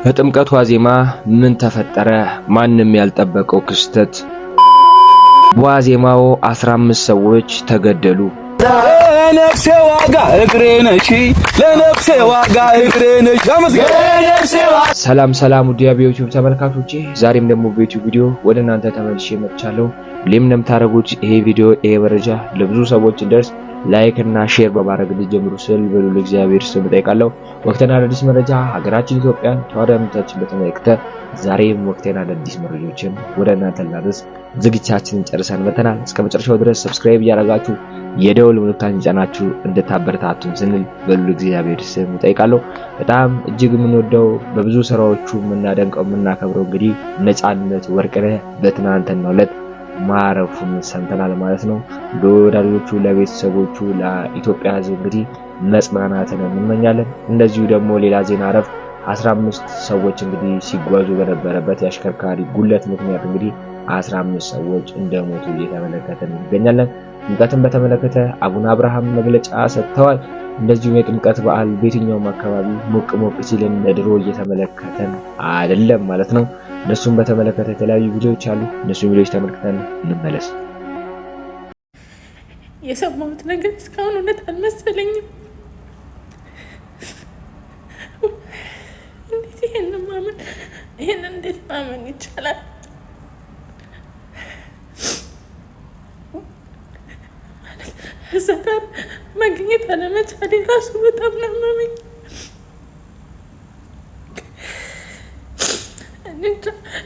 በጥምቀቱ ዋዜማ ምን ተፈጠረ? ማንም ያልጠበቀው ክስተት። በዋዜማው 15 ሰዎች ተገደሉ። ለነፍሴ ዋጋ እግሬ ነሽ፣ ለነፍሴ ዋጋ እግሬ ነሽ። ሰላም ውድ የዩቲዩብ ተመልካቾቼ፣ ዛሬም ደግሞ በዩቲዩብ ቪዲዮ ወደ እናንተ ተመልሼ መጥቻለሁ። ሁሌም እንደምታደርጉት ይሄ ቪዲዮ ይሄ መረጃ ለብዙ ሰዎች እንዲደርስ ላይክ እና ሼር በማድረግ እንዲጀምሩ ስል በሉል እግዚአብሔር ስም ጠይቃለሁ። ወቅታዊና አዳዲስ መረጃ ሀገራችን ኢትዮጵያን ተዋሕዶ እምነታችን በተመለከተ ዛሬም ወቅታዊና አዳዲስ መረጃዎችን ወደ እናንተ ላድርስ ዝግጅታችንን ጨርሰን መተናል። እስከ መጨረሻው ድረስ ሰብስክራይብ እያደረጋችሁ የደወል ምልክቱን ጫናችሁ እንድታበረታቱን ስንል በሉል እግዚአብሔር ስም ጠይቃለሁ። በጣም እጅግ የምንወደው በብዙ ስራዎቹ የምናደንቀው የምናከብረው እንግዲህ ነጻነት ወርቅነህ በትናንትናው ዕለት ማረፉን ሰምተናል ማለት ነው። ለወዳጆቹ፣ ለቤተሰቦቹ፣ ለኢትዮጵያ ሕዝብ እንግዲህ መጽናናትን እንመኛለን። እንደዚሁ ደግሞ ሌላ ዜና እረፍት 15 ሰዎች እንግዲህ ሲጓዙ በነበረበት የአሽከርካሪ ጉለት ምክንያት እንግዲህ 15 ሰዎች እንደሞቱ እየተመለከተን እንገኛለን። ጥምቀትን በተመለከተ አቡነ አብርሃም መግለጫ ሰጥተዋል። እንደዚሁም የጥምቀት በዓል በየትኛውም አካባቢ ሞቅ ሲል እንደ ድሮ እየተመለከተን አይደለም ማለት ነው። እነሱም በተመለከተ የተለያዩ ቪዲዮዎች አሉ። እነሱ ቪዲዮዎች ተመልክተን እንመለስ። የሰማሁት ነገር እስካሁን እውነት አልመሰለኝም። ይሄን እንዴት ማመን ይቻላል? እዛ ጋር መገኘት አለመቻሌ ራሱ በጣም ነው ያመመኝ።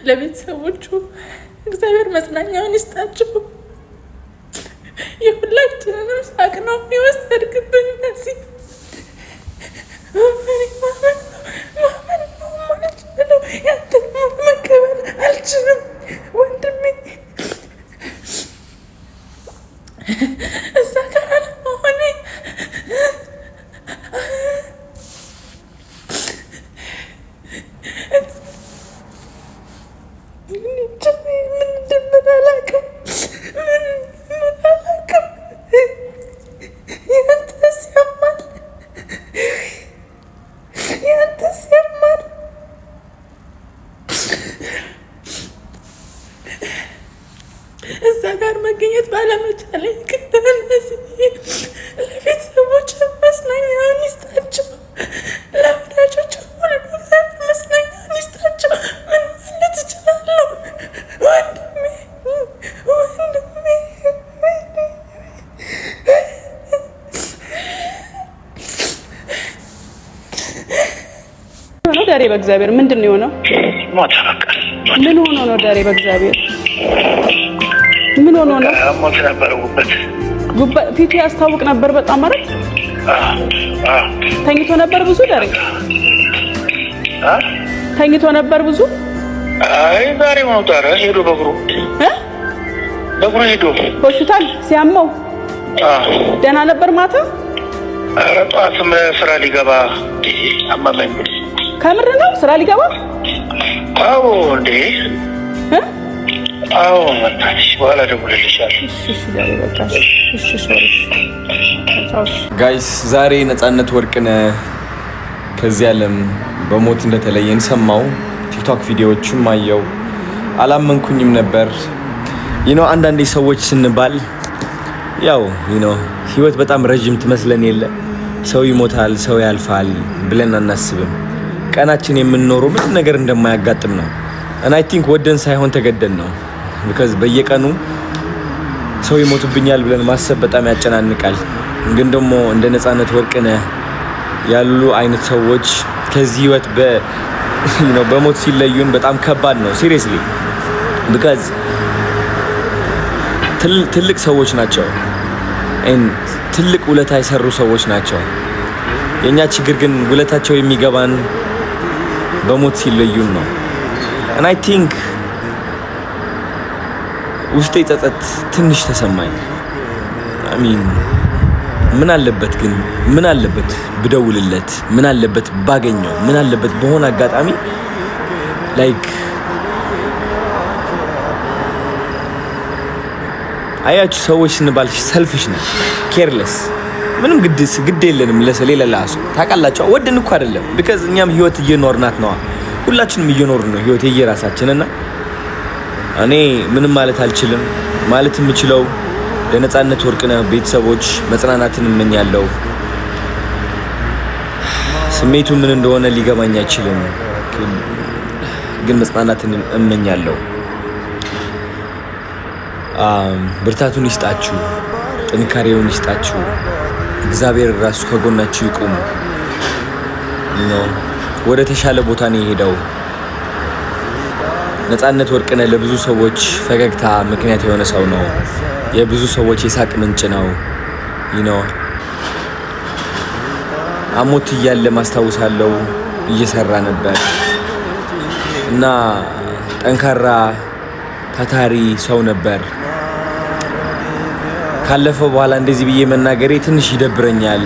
ለቤተሰቦቹ እግዚአብሔር መጽናኛውን ይስጣቸው። የሁላችንንም ሳቅ ነው የወሰድክብን። እነዚህ ማመን ነው ማለት ነው። ያንተን መቀበል አልችልም ወንድሜ። እዛ ጋር አለመሆኔ እዛ ጋር መገኘት ባለመቻሌ ለቤተሰቦች መጽናኛውን ይስጣቸው፣ ለወዳጆች ሁሉ መጽናኛውን ይስጣቸው። ምን ማለት እችላለሁ ወንድሜ? ዳሬ በእግዚአብሔር ምንድን ነው የሆነው? ምን ሆኖ ነው ዳሬ በእግዚአብሔር? ምን ሆኖ ነው? ሞት ነበር። ጉበት ፊቱ ያስታውቅ ነበር በጣም ማለት ተኝቶ ነበር ብዙ ዳሬ ተኝቶ ነበር ብዙ። አይ ዛሬ ማውጣራ ሄዶ በእግሩ ሄዶ ሆስፒታል ሲያመው ደህና ነበር ማታ። ኧረ ጠዋትም ስራ ሊገባ አመመኝ። ከምር ነው ስራ ሊገባ? አዎ እንዴ አዎ መጣሽ። በኋላ ደውልልሻለሁ። ጋይስ ዛሬ ነጻነት ወርቅነህ ከዚህ ዓለም በሞት እንደተለየን ሰማው። ቲክቶክ ቪዲዮዎችም አየው። አላመንኩኝም ነበር። አንዳንዴ ሰዎች ስንባል ያው ህይወት በጣም ረጅም ትመስለን የለ ሰው ይሞታል ሰው ያልፋል ብለን አናስብም። ቀናችን የምንኖረው ምንም ነገር እንደማያጋጥም ነው። እና አይ ቲንክ ወደን ሳይሆን ተገደን ነው። because በየቀኑ ሰው ይሞትብኛል ብለን ማሰብ በጣም ያጨናንቃል። ግን ደግሞ እንደ ነጻነት ወርቅነህ ያሉ አይነት ሰዎች ከዚህ ህይወት በሞት ሲለዩን በጣም ከባድ ነው seriously because ትልቅ ሰዎች ናቸው ትልቅ ውለታ የሰሩ ሰዎች ናቸው። የኛ ችግር ግን ውለታቸው የሚገባን በሞት ሲለዩን ነው። and I think ውስጤ ጸጸት ትንሽ ተሰማኝ። ምን አለበት ብደውልለት፣ ምን አለበት ባገኘው፣ ምን አለበት በሆነ አጋጣሚ ላይክ አያችሁ ሰዎች ስንባል ሰልፊሽ ነው ኬርለስ ምንም ግድ የለንም ለሰሌላ ላሱ ታውቃላችሁ። ወደን እኮ አይደለም because እኛም ህይወት እየኖርናት ነው። ሁላችንም እየኖርን ነው ህይወት የየራሳችንና እኔ ምንም ማለት አልችልም። ማለት የምችለው ለነጻነት ወርቅነህ ቤተሰቦች መጽናናትን እመኛለሁ። ስሜቱ ምን እንደሆነ ሊገባኝ አይችልም፣ ግን መጽናናትን እመኛለሁ። ብርታቱን ይስጣችሁ፣ ጥንካሬውን ይስጣችሁ። እግዚአብሔር ራሱ ከጎናችሁ ይቁም። ወደ ተሻለ ቦታ ነው የሄደው። ነጻነት ወርቅነህ ለብዙ ሰዎች ፈገግታ ምክንያት የሆነ ሰው ነው። የብዙ ሰዎች የሳቅ ምንጭ ነው። አሞት እያለ ማስታወሳለሁ እየሰራ ነበር እና ጠንካራ ታታሪ ሰው ነበር። ካለፈው በኋላ እንደዚህ ብዬ መናገሬ ትንሽ ይደብረኛል፣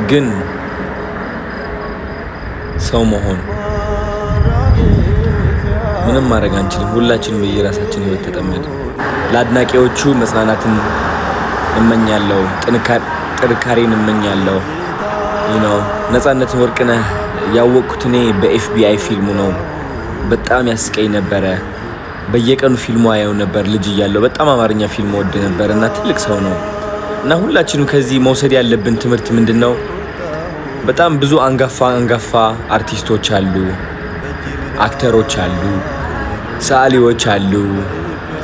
ግን ሰው መሆን ምንም ማድረግ አንችልም። ሁላችንም በየራሳችን ህይወት ተጠመድን። ለአድናቂዎቹ መጽናናትን እመኛለሁ፣ ጥንካሬን እመኛለሁ። ነጻነት ወርቅነህ ያወቅኩት እኔ በኤፍቢአይ ፊልሙ ነው። በጣም ያስቀኝ ነበረ። በየቀኑ ፊልሙ አየው ነበር ልጅ እያለሁ። በጣም አማርኛ ፊልም ወድ ነበር እና ትልቅ ሰው ነው እና ሁላችንም ከዚህ መውሰድ ያለብን ትምህርት ምንድነው? በጣም ብዙ አንጋፋ አርቲስቶች አሉ፣ አክተሮች አሉ፣ ሰዓሊዎች አሉ፣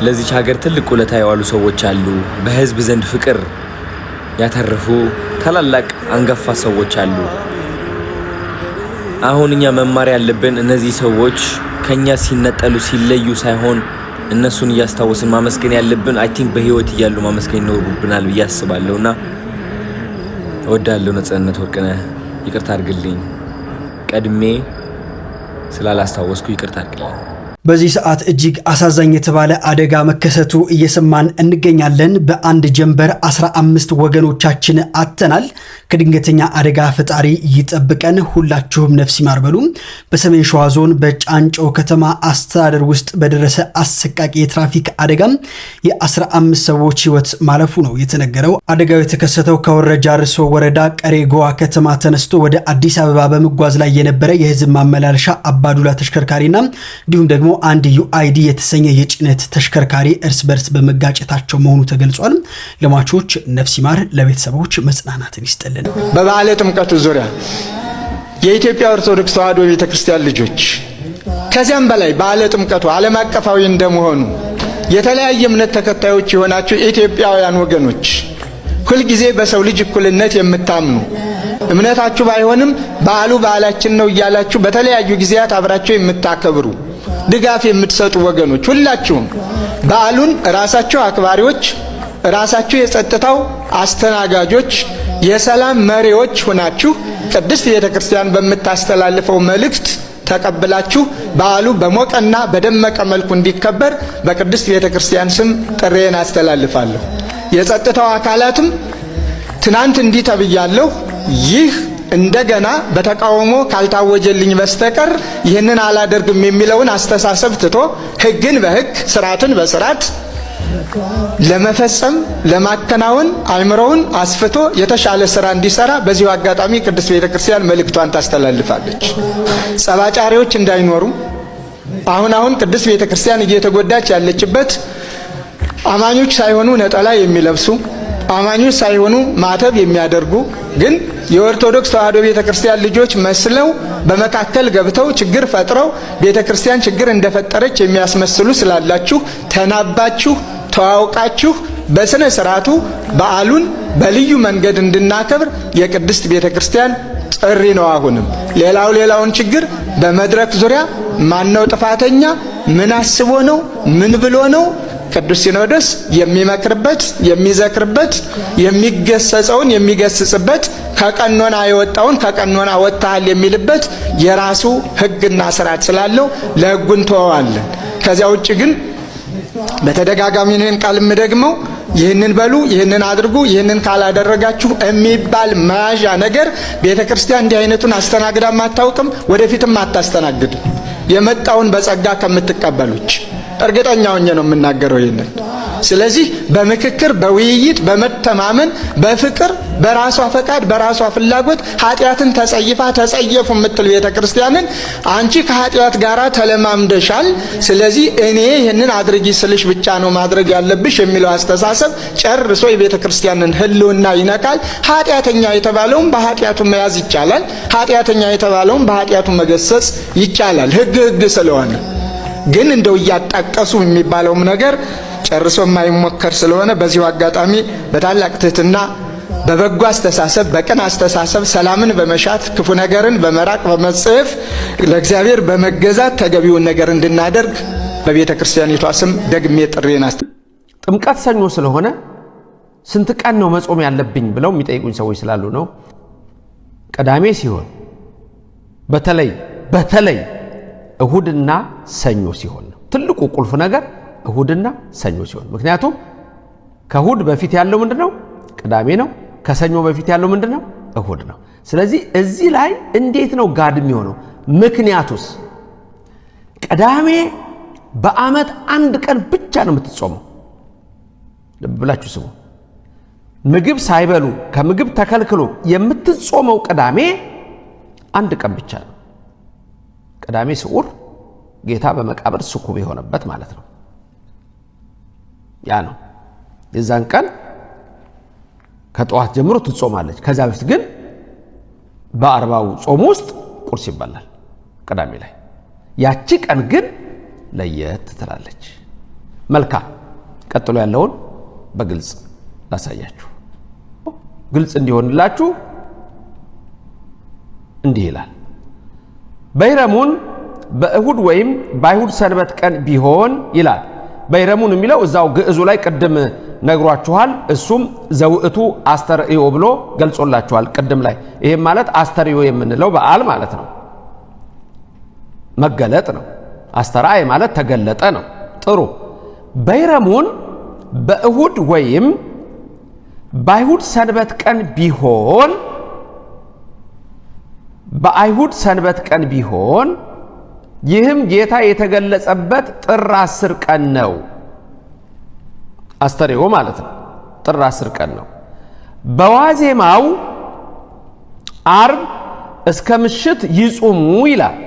ለዚህ ሀገር ትልቅ ውለታ የዋሉ ሰዎች አሉ፣ በህዝብ ዘንድ ፍቅር ያተረፉ ታላላቅ አንጋፋ ሰዎች አሉ። አሁን እኛ መማር ያለብን እነዚህ ሰዎች ከኛ ሲነጠሉ ሲለዩ ሳይሆን እነሱን እያስታወስን ማመስገን ያለብን አይ ቲንክ በህይወት እያሉ ማመስገን ይኖርብናል ብዬ አስባለሁና እወዳለሁ። ነጻነት ወርቅነህ ይቅርታ አድርግልኝ፣ ቀድሜ ስላላስታወስኩ ይቅርታ አድርግልኝ። በዚህ ሰዓት እጅግ አሳዛኝ የተባለ አደጋ መከሰቱ እየሰማን እንገኛለን። በአንድ ጀንበር 15 ወገኖቻችን አጥተናል። ከድንገተኛ አደጋ ፈጣሪ ይጠብቀን። ሁላችሁም ነፍስ ይማር በሉ። በሰሜን ሸዋ ዞን በጫንጮ ከተማ አስተዳደር ውስጥ በደረሰ አሰቃቂ የትራፊክ አደጋ የ15 ሰዎች ህይወት ማለፉ ነው የተነገረው። አደጋው የተከሰተው ከወረ ጃርሶ ወረዳ ቀሬ ጎዋ ከተማ ተነስቶ ወደ አዲስ አበባ በመጓዝ ላይ የነበረ የህዝብ ማመላለሻ አባዱላ ተሽከርካሪና እንዲሁም ደግሞ አንድ ዩአይዲ የተሰኘ የጭነት ተሽከርካሪ እርስ በርስ በመጋጨታቸው መሆኑ ተገልጿል። ለሟቾች ነፍስ ይማር፣ ለቤተሰቦች መጽናናትን ይስጥልን። በበዓለ ጥምቀቱ ዙሪያ የኢትዮጵያ ኦርቶዶክስ ተዋሕዶ ቤተክርስቲያን ልጆች ከዚያም በላይ በዓለ ጥምቀቱ ዓለም አቀፋዊ እንደመሆኑ የተለያየ እምነት ተከታዮች የሆናችሁ ኢትዮጵያውያን ወገኖች ሁልጊዜ በሰው ልጅ እኩልነት የምታምኑ እምነታችሁ ባይሆንም በዓሉ በዓላችን ነው እያላችሁ በተለያዩ ጊዜያት አብራችሁ የምታከብሩ ድጋፍ የምትሰጡ ወገኖች ሁላችሁም በዓሉን ራሳችሁ አክባሪዎች፣ ራሳችሁ የጸጥታው አስተናጋጆች፣ የሰላም መሪዎች ሆናችሁ ቅድስት ቤተክርስቲያን በምታስተላልፈው መልእክት ተቀብላችሁ በዓሉ በሞቀና በደመቀ መልኩ እንዲከበር በቅድስት ቤተክርስቲያን ስም ጥሬን አስተላልፋለሁ። የጸጥታው አካላትም ትናንት እንዲህ ተብያለሁ፣ ይህ እንደገና በተቃውሞ ካልታወጀልኝ በስተቀር ይህንን አላደርግም የሚለውን አስተሳሰብ ትቶ ሕግን በሕግ ስርዓትን በስርዓት ለመፈጸም ለማከናወን አእምሮውን አስፍቶ የተሻለ ስራ እንዲሰራ በዚሁ አጋጣሚ ቅድስት ቤተክርስቲያን መልእክቷን ታስተላልፋለች። ጸባጫሪዎች እንዳይኖሩ አሁን ቅድስት ቤተክርስቲያን እየተጎዳች ያለችበት አማኞች ሳይሆኑ ነጠላ የሚለብሱ አማኞች ሳይሆኑ ማተብ የሚያደርጉ ግን የኦርቶዶክስ ተዋሕዶ ቤተክርስቲያን ልጆች መስለው በመካከል ገብተው ችግር ፈጥረው ቤተክርስቲያን ችግር እንደፈጠረች የሚያስመስሉ ስላላችሁ ተናባችሁ ተዋውቃችሁ በስነ ስርዓቱ በዓሉን በልዩ መንገድ እንድናከብር የቅድስት ቤተክርስቲያን ጥሪ ነው። አሁንም ሌላውን ችግር በመድረክ ዙሪያ ማነው ጥፋተኛ፣ ምን አስቦ ነው፣ ምን ብሎ ነው ቅዱስ ሲኖዶስ የሚመክርበት የሚዘክርበት የሚገሰጸውን የሚገስጽበት ከቀኖና የወጣውን ከቀኖና ወጣል የሚልበት የራሱ ሕግና ስርዓት ስላለው ለሕጉን ተወዋለን። ከዚያ ውጭ ግን በተደጋጋሚ ይህን ቃል የምደግመው ይህንን በሉ ይህንን አድርጉ ይህንን ካላደረጋችሁ የሚባል መያዣ ነገር ቤተክርስቲያን እንዲህ አይነቱን አስተናግዳም አታውቅም፣ ወደፊትም አታስተናግድም። የመጣውን በጸጋ ከምትቀበሉች እርግጠኛ ሆኜ ነው የምናገረው። ይሄንን ስለዚህ በምክክር በውይይት በመተማመን በፍቅር በራሷ ፈቃድ በራሷ ፍላጎት ኃጢአትን ተጸየፉ የምትል ቤተክርስቲያንን አንቺ ከኃጢአት ጋራ ተለማምደሻል፣ ስለዚህ እኔ ይህንን አድርጊ ስልሽ ብቻ ነው ማድረግ ያለብሽ የሚለው አስተሳሰብ ጨርሶ የቤተክርስቲያንን ህልውና ይነካል። ኃጢአተኛ የተባለውን በኃጢአቱ መያዝ ይቻላል፣ ኃጢአተኛ የተባለውን በኃጢአቱ መገሰጽ ይቻላል፣ ህግ ስለሆነ። ግን እንደው እያጣቀሱ የሚባለውም ነገር ጨርሶ የማይሞከር ስለሆነ በዚሁ አጋጣሚ በታላቅ ትህትና በበጎ አስተሳሰብ በቅን አስተሳሰብ ሰላምን በመሻት ክፉ ነገርን በመራቅ በመጽሐፍ ለእግዚአብሔር በመገዛት ተገቢውን ነገር እንድናደርግ በቤተ ክርስቲያኒቷ ስም ደግሜ ጥሬን ጥምቀት ሰኞ ስለሆነ ስንት ቀን ነው መጾም ያለብኝ ብለው የሚጠይቁኝ ሰዎች ስላሉ ነው። ቅዳሜ ሲሆን በተለይ እሁድና ሰኞ ሲሆን ነው ትልቁ ቁልፍ ነገር፣ እሁድና ሰኞ ሲሆን። ምክንያቱም ከእሁድ በፊት ያለው ምንድነው? ቅዳሜ ነው። ከሰኞ በፊት ያለው ምንድነው? እሁድ ነው። ስለዚህ እዚህ ላይ እንዴት ነው ጋድ የሚሆነው? ምክንያቱስ ቅዳሜ በአመት አንድ ቀን ብቻ ነው የምትጾመው። ልብ ብላችሁ ስሙ። ምግብ ሳይበሉ ከምግብ ተከልክሎ የምትጾመው ቅዳሜ አንድ ቀን ብቻ ነው። ቅዳሜ ስዑር ጌታ በመቃብር ስኩብ የሆነበት ማለት ነው። ያ ነው። የዛን ቀን ከጠዋት ጀምሮ ትጾማለች። ከዛ በፊት ግን በ40ው ጾም ውስጥ ቁርስ ይበላል ቅዳሜ ላይ። ያቺ ቀን ግን ለየት ትላለች። መልካም፣ ቀጥሎ ያለውን በግልጽ ላሳያችሁ። ግልጽ እንዲሆንላችሁ እንዲህ ይላል። በይረሙን በእሁድ ወይም በአይሁድ ሰንበት ቀን ቢሆን ይላል። በይረሙን የሚለው እዛው ግዕዙ ላይ ቅድም ነግሯችኋል። እሱም ዘውእቱ አስተርእዮ ብሎ ገልጾላችኋል ቅድም ላይ። ይሄም ማለት አስተርእዮ የምንለው በዓል ማለት ነው፣ መገለጥ ነው። አስተርአየ ማለት ተገለጠ ነው። ጥሩ። በይረሙን በእሁድ ወይም በአይሁድ ሰንበት ቀን ቢሆን በአይሁድ ሰንበት ቀን ቢሆን ይህም ጌታ የተገለጸበት ጥር 10 ቀን ነው። አስተርእዮ ማለት ነው። ጥር 10 ቀን ነው። በዋዜማው ዓርብ እስከ ምሽት ይጹሙ ይላል።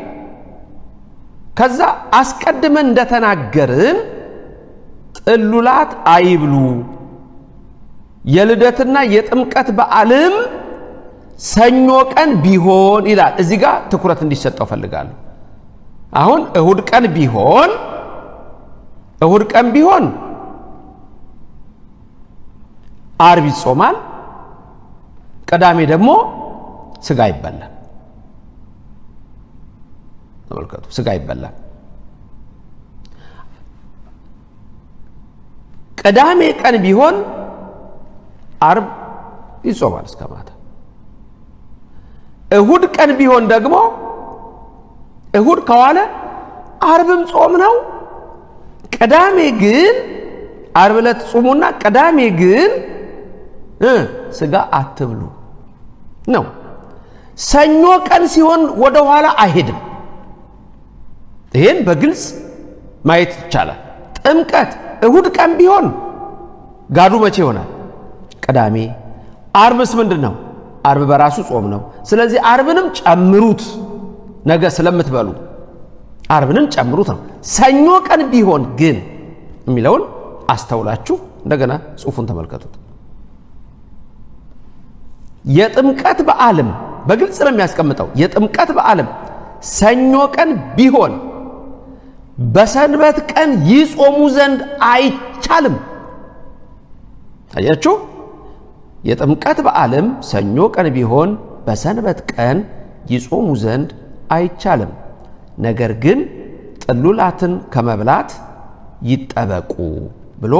ከዛ አስቀድመን እንደተናገርን ጥሉላት አይብሉ፣ የልደትና የጥምቀት በዓልም ሰኞ ቀን ቢሆን ይላል። እዚህ ጋር ትኩረት እንዲሰጠው ፈልጋለሁ። አሁን እሁድ ቀን ቢሆን ዓርብ ይጾማል፣ ቅዳሜ ደግሞ ስጋ ይበላል። ተመልከቱ፣ ስጋ ይበላል። ቅዳሜ ቀን ቢሆን ዓርብ ይጾማል እስከ ማታ። እሁድ ቀን ቢሆን ደግሞ እሁድ ከዋለ ዓርብም ጾም ነው። ቅዳሜ ግን ዓርብ ዕለት ጾሙና ቅዳሜ ግን ስጋ አትብሉ ነው። ሰኞ ቀን ሲሆን ወደ ኋላ አይሄድም። ይሄን በግልጽ ማየት ይቻላል። ጥምቀት እሁድ ቀን ቢሆን ጋዱ መቼ ይሆናል? ቅዳሜ። ዓርብስ ምንድን ነው? ዓርብ በራሱ ጾም ነው። ስለዚህ ዓርብንም ጨምሩት፣ ነገ ስለምትበሉ ዓርብንም ጨምሩት ነው። ሰኞ ቀን ቢሆን ግን የሚለውን አስተውላችሁ እንደገና ጽሑፉን ተመልከቱት። የጥምቀት በዓልም በግልጽ ነው የሚያስቀምጠው። የጥምቀት በዓልም ሰኞ ቀን ቢሆን በሰንበት ቀን ይጾሙ ዘንድ አይቻልም። አያችሁ? የጥምቀት በዓልም ሰኞ ቀን ቢሆን በሰንበት ቀን ይጾሙ ዘንድ አይቻልም። ነገር ግን ጥሉላትን ከመብላት ይጠበቁ ብሎ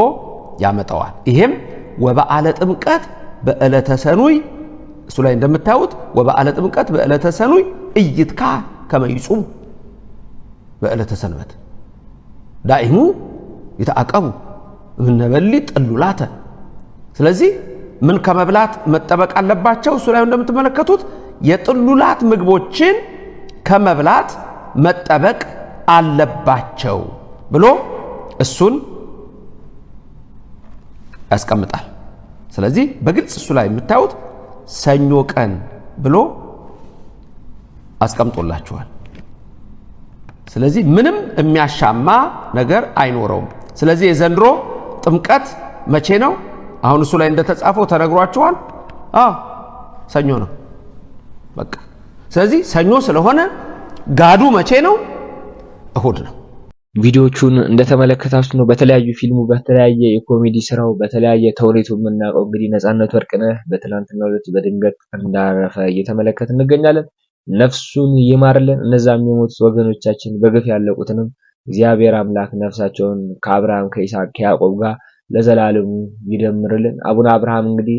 ያመጣዋል። ይሄም ወበዓለ ጥምቀት በዕለተ ሰኑይ፣ እሱ ላይ እንደምታዩት ወበዓለ ጥምቀት በዕለተ ሰኑይ እይትካ ከመይጹም በዕለተ ሰንበት ዳኢሙ ይተአቀቡ እምነበሊ ጥሉላተ። ስለዚህ ምን ከመብላት መጠበቅ አለባቸው? እሱ ላይ እንደምትመለከቱት የጥሉላት ምግቦችን ከመብላት መጠበቅ አለባቸው ብሎ እሱን ያስቀምጣል። ስለዚህ በግልጽ እሱ ላይ የምታዩት ሰኞ ቀን ብሎ አስቀምጦላችኋል። ስለዚህ ምንም የሚያሻማ ነገር አይኖረውም። ስለዚህ የዘንድሮ ጥምቀት መቼ ነው? አሁን እሱ ላይ እንደተጻፈው ተነግሯችኋል። ሰኞ ነው በቃ። ስለዚህ ሰኞ ስለሆነ ጋዱ መቼ ነው? እሁድ ነው። ቪዲዮቹን እንደተመለከታችሁ ነው። በተለያዩ ፊልሙ፣ በተለያየ የኮሜዲ ስራው፣ በተለያየ ተውኔቱ የምናውቀው እንግዲህ ነፃነት ወርቅነህ በትናንትናው ዕለት በድንገት እንዳረፈ እየተመለከት እንገኛለን። ነፍሱን ይማርልን። እነዛም የሞቱት ወገኖቻችን በግፍ ያለቁትንም እግዚአብሔር አምላክ ነፍሳቸውን ከአብርሃም ከይስሐቅ ከያዕቆብ ጋር ለዘላለሙ ይደምርልን። አቡነ አብርሃም እንግዲህ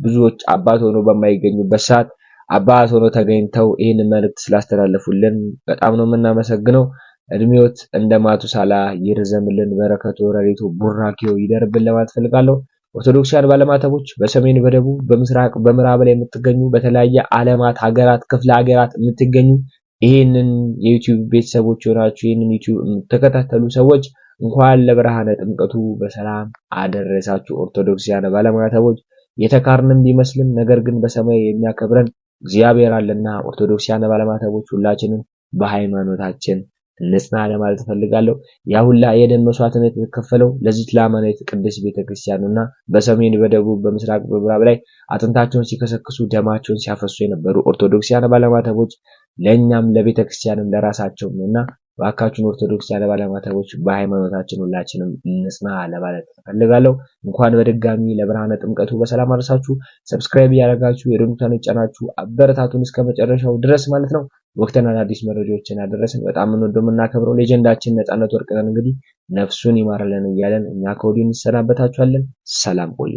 ብዙዎች አባት ሆኖ በማይገኙበት ሰዓት አባት ሆኖ ተገኝተው ይህን መልእክት ስላስተላለፉልን በጣም ነው የምናመሰግነው። እድሜዎት እንደ ማቱሳላ ይርዘምልን፣ በረከቱ ረድኤቱ ቡራኪው ይደርብን ለማለት ፈልጋለሁ። ኦርቶዶክሳውያን ባለማተቦች በሰሜን በደቡብ በምስራቅ በምዕራብ ላይ የምትገኙ በተለያየ ዓለማት ሀገራት ክፍለ ሀገራት የምትገኙ ይህንን የዩቲዩብ ቤተሰቦች ሆናችሁ ይህንን ዩቲዩብ የምትከታተሉ ሰዎች እንኳን ለብርሃነ ጥምቀቱ በሰላም አደረሳችሁ። ኦርቶዶክሳውያን ባለማተቦች የተካርንም ቢመስልም ነገር ግን በሰማይ የሚያከብረን እግዚአብሔር አለና ኦርቶዶክሳውያን ባለማተቦች ሁላችንም በሃይማኖታችን እንጽና ለማለት ፈልጋለሁ። ያ ሁላ የደም መስዋዕትነት የተከፈለው ለዚች ለአማናዊት ቅድስት ቤተክርስቲያንና በሰሜን በደቡብ በምስራቅ በምዕራብ ላይ አጥንታቸውን ሲከሰክሱ ደማቸውን ሲያፈሱ የነበሩ ኦርቶዶክሳውያን ባለማተቦች ለኛም ለቤተክርስቲያንም ለራሳቸው ነውና ባካችሁን ኦርቶዶክሳውያን ባለማተቦች በሃይማኖታችን ሁላችንም እንጽና ለማለት ፈልጋለሁ። እንኳን በድጋሚ ለብርሃነ ጥምቀቱ በሰላም አደረሳችሁ። ሰብስክራይብ ያደረጋችሁ የደወሉን ተጫናችሁ አበረታቱን እስከመጨረሻው ድረስ ማለት ነው። ወቅታዊና አዲስ መረጃዎችን አደረስን። በጣም እንወደው የምናከብረው ሌጀንዳችን ነፃነት ወርቅነህ እንግዲህ ነፍሱን ይማርልን እያለን እኛ ከወዲሁ እንሰናበታችኋለን። ሰላም ቆዩ።